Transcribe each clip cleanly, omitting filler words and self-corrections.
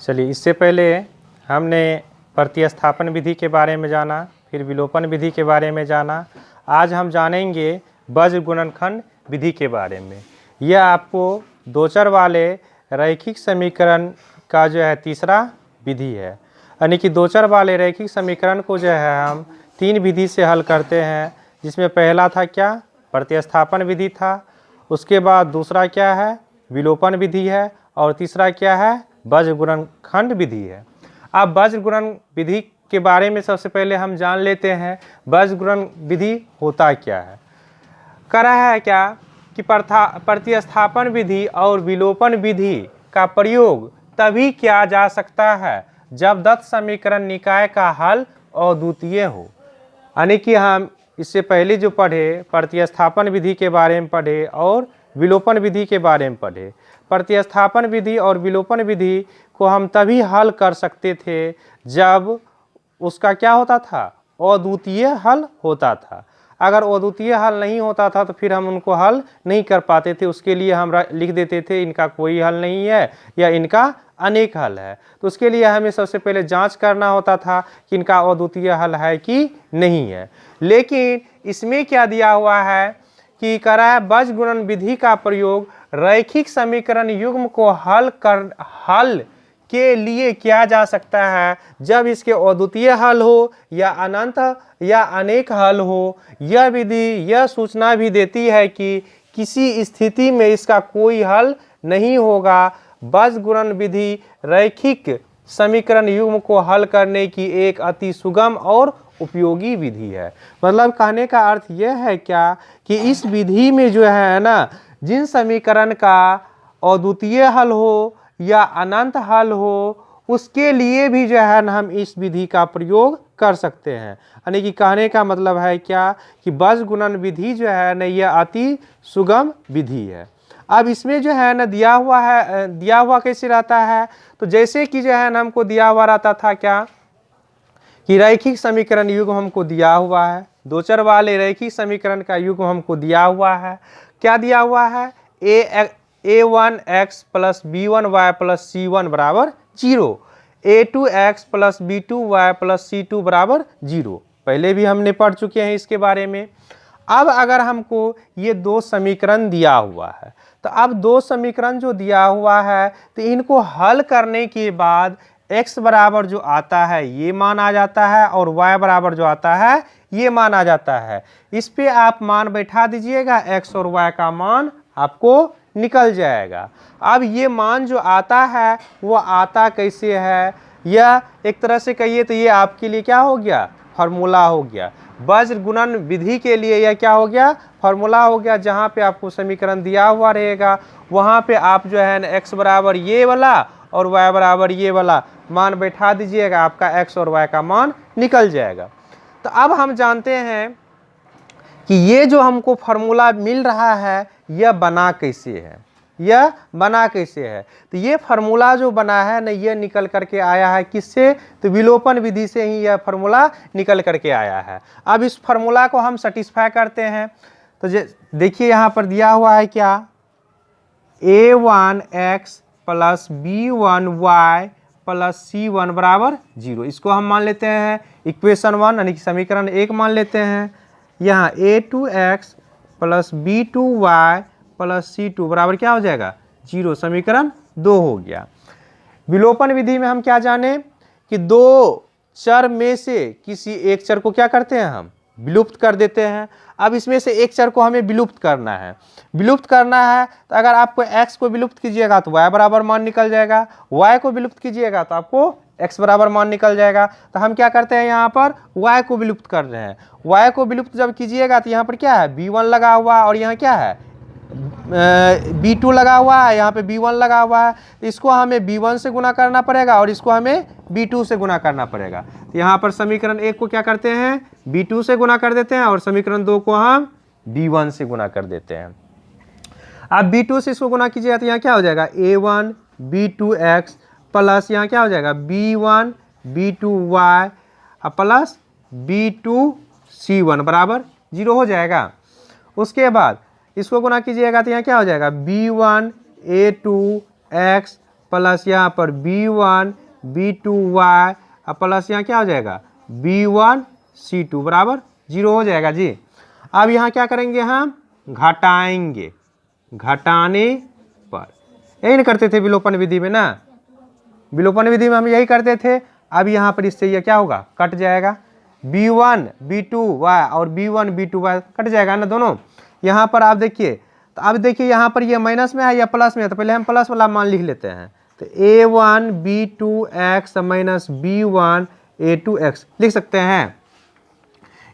चलिए, इससे पहले हमने प्रतिस्थापन विधि के बारे में जाना, फिर विलोपन विधि के बारे में जाना। आज हम जानेंगे बज्र गुणनखंड विधि के बारे में। यह आपको दो चर वाले रैखिक समीकरण का जो है तीसरा विधि है। यानी कि दो चर वाले रैखिक समीकरण को जो है हम तीन विधि से हल करते हैं, जिसमें पहला था क्या, प्रतिस्थापन विधि था। उसके बाद दूसरा क्या है, विलोपन विधि है, और तीसरा क्या है, बज्र गुणनखंड विधि है। अब बज्र गुणन विधि के बारे में सबसे पहले हम जान लेते हैं बज्र गुणन विधि होता क्या है। कह रहा है क्या कि प्रतिस्थापन विधि और विलोपन विधि का प्रयोग तभी किया जा सकता है जब दत्त समीकरण निकाय का हल अद्वितीय हो। यानी कि हम इससे पहले जो पढ़े प्रतिस्थापन विधि के बारे में पढ़े और विलोपन विधि के बारे में पढ़े। प्रतिस्थापन विधि और विलोपन विधि को हम तभी हल कर सकते थे जब उसका क्या होता था, अद्वितीय हल होता था। अगर अद्वितीय हल नहीं होता था तो फिर हम उनको हल नहीं कर पाते थे। उसके लिए हम लिख देते थे इनका कोई हल नहीं है या इनका अनेक हल है। तो उसके लिए हमें सबसे पहले जांच करना होता था कि इनका अद्वितीय हल है कि नहीं है। लेकिन इसमें क्या दिया हुआ है कि कह रहा है बज्र गुणन विधि का प्रयोग रैखिक समीकरण युग्म को हल के लिए किया जा सकता है जब इसके अद्वितीय हल हो या अनंत या अनेक हल हो। यह विधि यह सूचना भी देती है कि किसी स्थिति में इसका कोई हल नहीं होगा। बज्र गुणन विधि रैखिक समीकरण युग्म को हल करने की एक अति सुगम और उपयोगी विधि है। मतलब कहने का अर्थ यह है क्या कि इस विधि में जो है ना, जिन समीकरण का अद्वितीय हल हो या अनंत हल हो, उसके लिए भी जो है ना हम इस विधि का प्रयोग कर सकते हैं। यानी कि कहने का मतलब है क्या कि बज्र गुणन विधि जो है ना यह अति सुगम विधि है। अब इसमें जो है ना दिया हुआ कैसे रहता है, तो जैसे कि जो है ना हमको दिया हुआ रहता था क्या कि रैखिक समीकरण युग्म हमको दिया हुआ है, दो चर वाले रैखिक समीकरण का युग्म हमको दिया हुआ है। क्या दिया हुआ है, a1x plus b1y plus c1 बराबर 0, a2x plus b2y plus c2 बराबर 0। पहले भी हमने पढ़ चुके हैं इसके बारे में। अब अगर हमको ये दो समीकरण दिया हुआ है, तो अब दो समीकरण जो दिया हुआ है तो इनको हल करने के बाद x बराबर जो आता है ये मान आ जाता है और y बराबर जो आता है ये मान आ जाता है। इस पे आप मान बैठा दीजिएगा, x और y का मान आपको निकल जाएगा। अब ये मान जो आता है वो आता कैसे है, यह एक तरह से कहिए तो ये आपके लिए क्या हो गया, फार्मूला हो गया। बज्र गुणन विधि के लिए यह क्या हो गया, फार्मूला हो गया। जहाँ पे आपको समीकरण दिया हुआ रहेगा वहाँ पे आप जो है ना x बराबर ये वाला और y बराबर ये वाला मान बैठा दीजिएगा, आपका x और y का मान निकल जाएगा। तो अब हम जानते हैं कि ये जो हमको फार्मूला मिल रहा है यह बना कैसे है, यह बना कैसे है। तो ये फार्मूला जो बना है ना यह निकल करके आया है किससे, तो विलोपन विधि से ही यह फार्मूला निकल करके आया है। अब इस फार्मूला को हम सेटिस्फाई करते हैं। तो देखिए यहाँ पर दिया हुआ है क्या, a1x plus b1y plus c1 बराबर 0। इसको हम मान लेते हैं इक्वेशन 1 यानी कि समीकरण 1 मान लेते हैं। यहाँ a2x plus b2y plus c2 बराबर क्या हो जाएगा, 0। समीकरण 2 हो गया। विलोपन विधि में हम क्या जाने कि दो चर में से किसी एक चर को क्या करते हैं, हम विलुप्त कर देते हैं। अब इसमें से एक चर को हमें विलुप्त करना है। विलुप्त करना है तो अगर आपको x को विलुप्त कीजिएगा तो y बराबर मान निकल जाएगा, y को विलुप्त कीजिएगा तो आपको x बराबर मान निकल जाएगा। तो हम क्या करते हैं, यहाँ पर y को विलुप्त कर रहे हैं। y को विलुप्त जब कीजिएगा तो यहाँ पर क्या है, b1 लगा हुआ और यहाँ क्या है, b2 लगा हुआ है, यहाँ पे b1 लगा हुआ है। इसको हमें b1 से गुना करना पड़ेगा और इसको हमें b2 से गुना करना पड़ेगा। तो यहाँ पर समीकरण 1 को क्या करते हैं, b2 से गुना कर देते हैं और समीकरण 2 को हम b1 से गुना कर देते हैं। अब b2 से इसको गुना कीजिएगा तो यहाँ क्या हो जाएगा, a1 b2x प्लस यहाँ क्या हो जाएगा, b1 b2y plus b2 c1 बराबर 0 हो जाएगा। उसके बाद इसको गुना कीजिएगा तो यहाँ क्या हो जाएगा, b1 a2x प्लस यहाँ पर B1 B2y प्लस यहाँ क्या हो जाएगा B1 C2 बराबर 0 हो जाएगा जी। अब यहाँ क्या करेंगे हम घटाएंगे, घटाने पर यही ना करते थे विलोपन विधि में ना, विलोपन विधि में हम यही करते थे। अब यहाँ पर इससे ये क्या होगा कट जाएगा, B1 B2y और B1 B2y कट जाएगा ना दोनों। यहाँ पर आप देखिए, तो अब देखिए यहाँ पर ये माइनस में है या प्लस में है, तो पहले हम प्लस वाला मान लिख लेते हैं। तो A1 B2x minus B1 A2x लिख सकते हैं।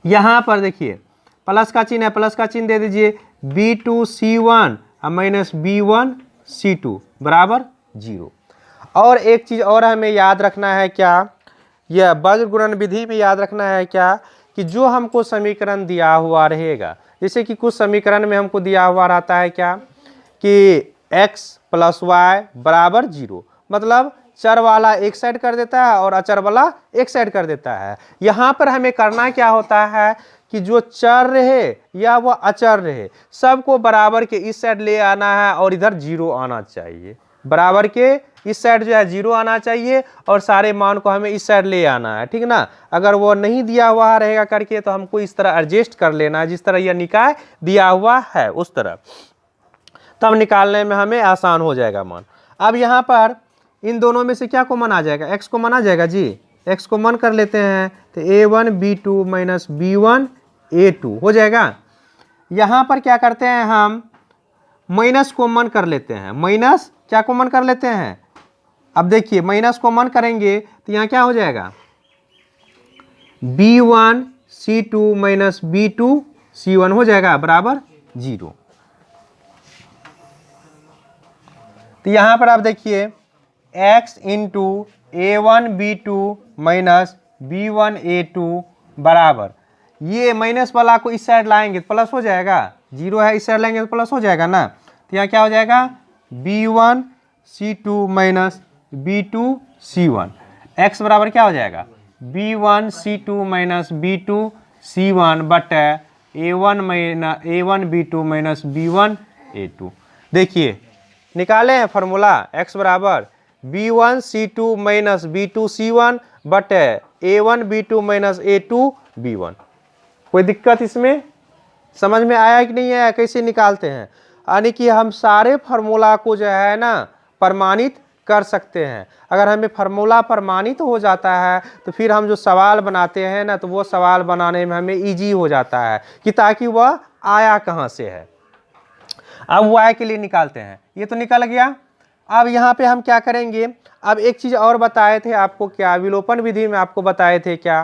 यहाँ पर देखिए प्लस का चिन्ह है, प्लस का चिन्ह दे दीजिए, B2 C1 minus B1 C2 बराबर 0। और एक चीज़ और हमें याद रखना है क्या, यह वज्र गुणन विधि में याद रखना है क्या, कि जो हमको समीकरण दिया हुआ रहेगा, जैसे कि कुछ समीकरण में हमको दिया हुआ रहता है क्या कि x प्लस वाई बराबर 0, मतलब चर वाला एक साइड कर देता है और अचर वाला एक साइड कर देता है। यहाँ पर हमें करना क्या होता है कि जो चर रहे या वह अचर रहे सबको बराबर के इस साइड ले आना है और इधर 0 आना चाहिए, बराबर के इस साइड जो है 0 आना चाहिए और सारे मान को हमें इस साइड ले आना है, ठीक ना। अगर वो नहीं दिया हुआ रहेगा करके तो हमको इस तरह एडजस्ट कर लेना है, जिस तरह यह निकाय दिया हुआ है उस तरह, तब निकालने में हमें आसान हो जाएगा मान। अब यहाँ पर इन दोनों में से क्या कॉमन आ जाएगा, x कॉमन आ जाएगा जी, x कॉमन कर लेते हैं तो A1 B2 minus B1 A2 हो जाएगा। यहाँ पर क्या करते हैं हम माइनस कॉमन कर लेते हैं, माइनस क्या कॉमन कर लेते हैं, अब देखिए माइनस कॉमन करेंगे तो यहाँ क्या हो जाएगा B1 C2 minus B2 C1 हो जाएगा बराबर 0। तो यहाँ पर आप देखिए x into A1 B2 minus B1 A2 बराबर, ये माइनस वाला को इस साइड लाएंगे तो प्लस हो जाएगा, 0 है इस साइड लाएंगे तो प्लस हो जाएगा ना। तो यहाँ क्या हो जाएगा B1 C2 minus B2 C1, x बराबर क्या हो जाएगा B1 C2 minus B2 C1 बटे A1 B2 minus B1 A2। देखिए निकाले हैं फॉर्मूला, x बराबर B1 C2 minus B2 C1 बटे A1 B2 minus A2 B1। कोई दिक्कत इसमें समझ में आया कि नहीं आया, कैसे निकालते हैं, यानी कि हम सारे फार्मूला को जो है ना प्रमाणित कर सकते हैं। अगर हमें फार्मूला प्रमाणित हो जाता है तो फिर हम जो सवाल बनाते हैं ना, तो वो सवाल बनाने में हमें इजी हो जाता है कि ताकि वह आया कहाँ से है। अब वाई के लिए निकालते हैं, ये तो निकल गया। अब यहाँ पे हम क्या करेंगे, अब एक चीज़ और बताए थे आपको, क्या विलोपन विधि में आपको बताए थे क्या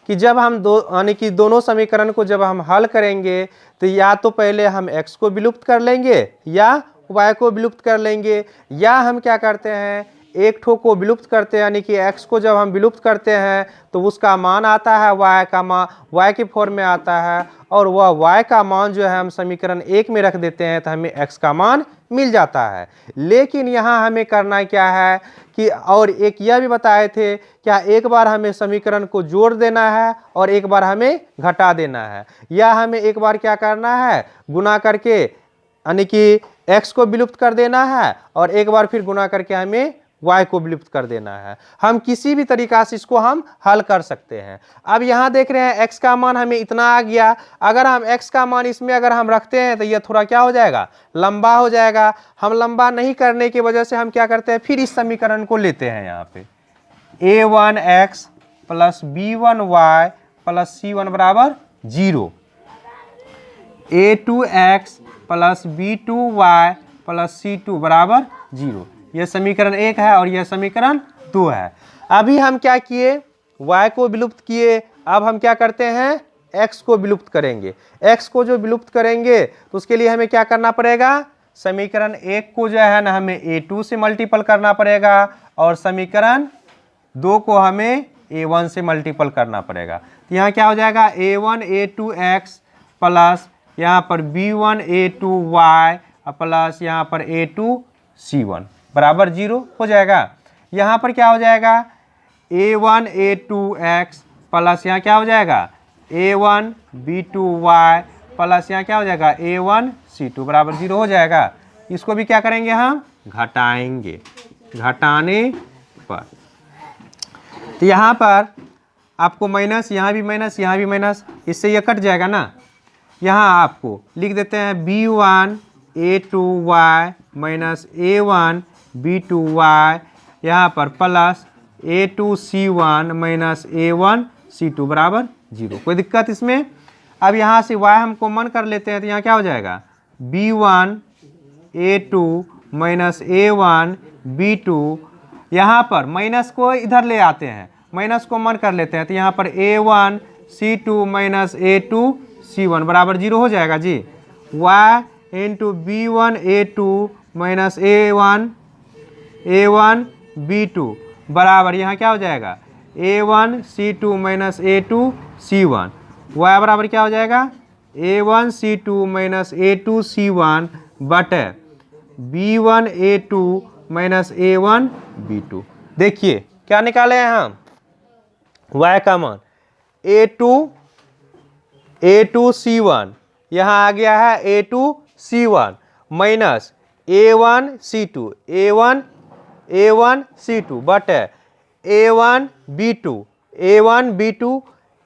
कि जब हम यानी कि दोनों समीकरण को जब हम हल करेंगे तो या तो पहले हम x को विलुप्त कर लेंगे या y को विलुप्त कर लेंगे, या हम क्या करते हैं एक ठो को विलुप्त करते हैं, यानी कि x को जब हम विलुप्त करते हैं तो उसका मान आता है y का मान y के फॉर्म में आता है, और वह y का मान जो है हम समीकरण 1 में रख देते हैं तो हमें x का मान मिल जाता है। लेकिन यहाँ हमें करना क्या है कि, और एक यह भी बताए थे क्या, एक बार हमें समीकरण को जोड़ देना है और एक बार हमें घटा देना है, या हमें एक बार क्या करना है गुना करके यानी कि x को विलुप्त कर देना है और एक बार फिर गुना करके हमें y को विलुप्त कर देना है। हम किसी भी तरीका से इसको हम हल कर सकते हैं। अब यहाँ देख रहे हैं x का मान हमें इतना आ गया, अगर हम x का मान इसमें अगर हम रखते हैं तो यह थोड़ा क्या हो जाएगा लंबा हो जाएगा। हम लंबा नहीं करने की वजह से हम क्या करते हैं फिर इस समीकरण को लेते हैं यहाँ पे a1x plus b1y plus c1 बराबर 0, a2x plus b2y plus c2 बराबर 0। यह समीकरण 1 है और यह समीकरण 2 है। अभी हम क्या किए y को विलुप्त किए, अब हम क्या करते हैं x को विलुप्त करेंगे। x को जो विलुप्त करेंगे तो उसके लिए हमें क्या करना पड़ेगा, समीकरण 1 को जो है ना हमें a2 से मल्टीपल करना पड़ेगा और समीकरण 2 को हमें a1 से मल्टीपल करना पड़ेगा। तो यहाँ क्या हो जाएगा a1 a2x प्लस यहाँ पर b1 a2y प्लस यहाँ पर a2 c1 बराबर 0 हो जाएगा। यहाँ पर क्या हो जाएगा a1 a2x प्लस यहाँ क्या हो जाएगा a1 b2y प्लस यहाँ क्या हो जाएगा a1 c2 बराबर 0 हो जाएगा। इसको भी क्या करेंगे हम घटाएंगे, घटाने पर। तो यहाँ पर आपको माइनस, यहाँ भी माइनस, यहाँ भी माइनस, इससे ये कट जाएगा ना। यहाँ आपको लिख देते हैं b1 a2y minus a1 b2y, यहाँ पर plus a2c1 minus a1 c2 बराबर 0। कोई दिक्कत इसमें? अब यहाँ से y हम कॉमन कर लेते हैं तो यहाँ क्या हो जाएगा b1 a2 minus a1 b2, यहाँ पर माइनस को इधर ले आते हैं, माइनस कॉमन कर लेते हैं तो यहाँ पर a1 c2 minus a2 c1 बराबर 0 हो जाएगा जी। y into b1 a2 minus a1 b2 बराबर यहाँ क्या हो जाएगा a1 c2 minus a2 c1। y बराबर क्या हो जाएगा a1 c2 minus a2 c1 बटे b1 a2 minus a1 b2। देखिए क्या निकाले हैं हम, y का मान a2 c1, यहाँ आ गया है a2 c1 minus a1 c2 बटे a1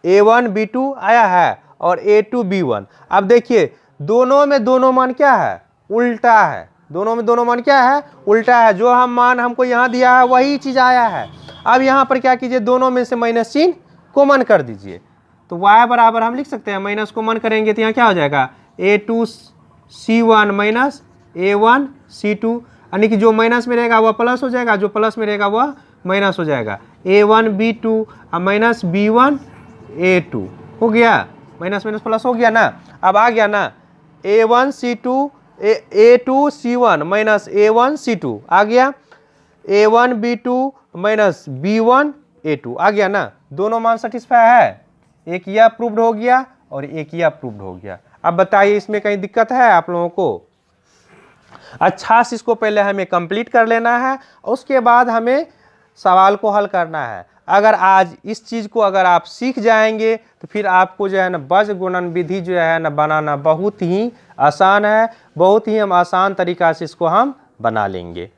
b2 आया है और a2 b1। अब देखिए दोनों में दोनों मान क्या है, उल्टा है। दोनों में दोनों मान क्या है, उल्टा है। जो हम मान हमको यहाँ दिया है वही चीज़ आया है। अब यहाँ पर क्या कीजिए, दोनों में से माइनस चिन्ह कॉमन कर दीजिए। तो y बराबर हम लिख सकते हैं, माइनस कॉमन करेंगे तो यहाँ क्या हो जाएगा a2 c1 minus a1 c2, यानी कि जो माइनस में रहेगा वह प्लस हो जाएगा, जो प्लस में रहेगा वह माइनस हो जाएगा। a1 b2 और माइनस b1 a2 हो गया, माइनस माइनस प्लस हो गया ना। अब आ गया ना a1 c2 a2 c1 minus a1 c2 आ गया, a1 b2 minus b1 a2 आ गया ना। दोनों मान सेटिस्फाई है, एक यह प्रूव्ड हो गया और एक यह प्रूव्ड हो गया। अब बताइए इसमें कहीं दिक्कत है आप लोगों को? अच्छा से इसको पहले हमें कंप्लीट कर लेना है, उसके बाद हमें सवाल को हल करना है। अगर आज इस चीज़ को अगर आप सीख जाएंगे तो फिर आपको जो है ना बज गुणन विधि जो है ना बनाना बहुत ही आसान है, बहुत ही हम आसान तरीका से इसको हम बना लेंगे।